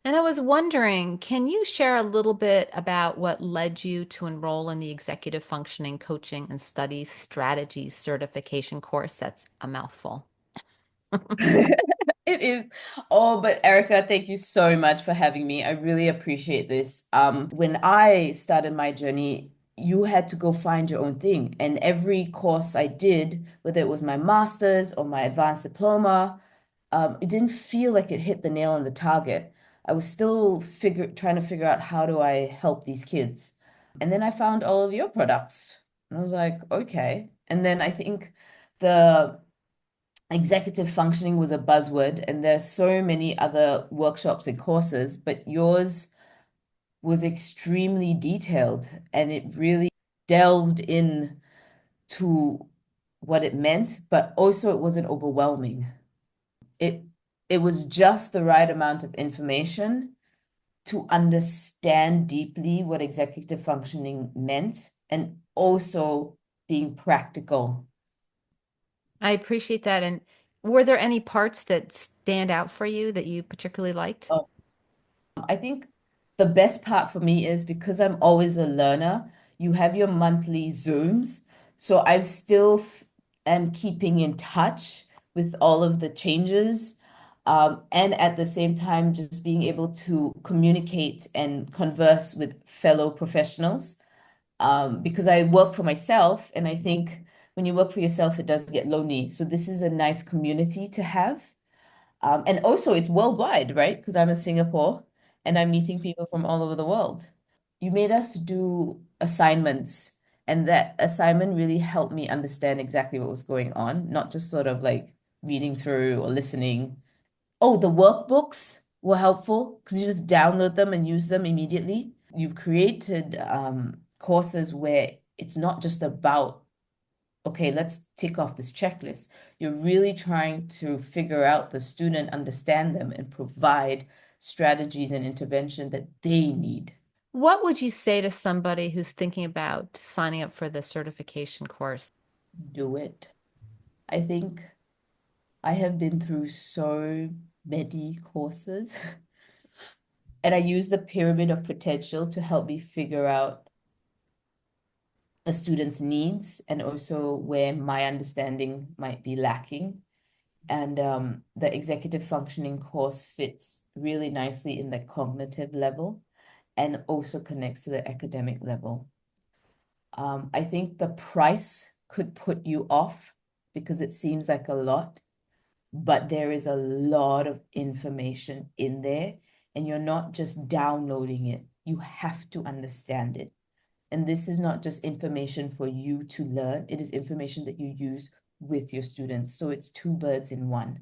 And I was wondering, can you share a little bit about what led you to enroll in the Executive Functioning Coaching and Studies Strategies certification course? That's a mouthful. It is. Oh, but Erica, thank you so much for having me. I really appreciate this. When I started my journey, you had to go find your own thing. And every course I did, whether it was my master's or my advanced diploma, it didn't feel like it hit the nail on the target. I was still trying to figure out how do I help these kids. And then I found all of your products. And I was like, okay. And then I think the executive functioning was a buzzword, and there's so many other workshops and courses, but yours was extremely detailed and it really delved in to what it meant, but also it wasn't overwhelming. It it was just the right amount of information to understand deeply what executive functioning meant and also being practical. I appreciate that. And were there any parts that stand out for you that you particularly liked? I think the best part for me is because I'm always a learner, you have your monthly Zooms. So I still am keeping in touch with all of the changes. And at the same time, just being able to communicate and converse with fellow professionals. Because I work for myself, and I think when you work for yourself, it does get lonely. So this is a nice community to have. And also, it's worldwide, right? Because I'm in Singapore and I'm meeting people from all over the world. You made us do assignments, and that assignment really helped me understand exactly what was going on, not just sort of like reading through or listening. Oh, the workbooks were helpful because you just download them and use them immediately. You've created courses where it's not just about okay, let's tick off this checklist. You're really trying to figure out the student, understand them, and provide strategies and intervention that they need. What would you say to somebody who's thinking about signing up for the certification course? Do it. I think I have been through so many courses, and I use the pyramid of potential to help me figure out a student's needs and also where my understanding might be lacking. And the executive functioning course fits really nicely in the cognitive level and also connects to the academic level. I think the price could put you off because it seems like a lot, but there is a lot of information in there, and you're not just downloading it. You have to understand it. And this is not just information for you to learn, it is information that you use with your students. So it's two birds in one.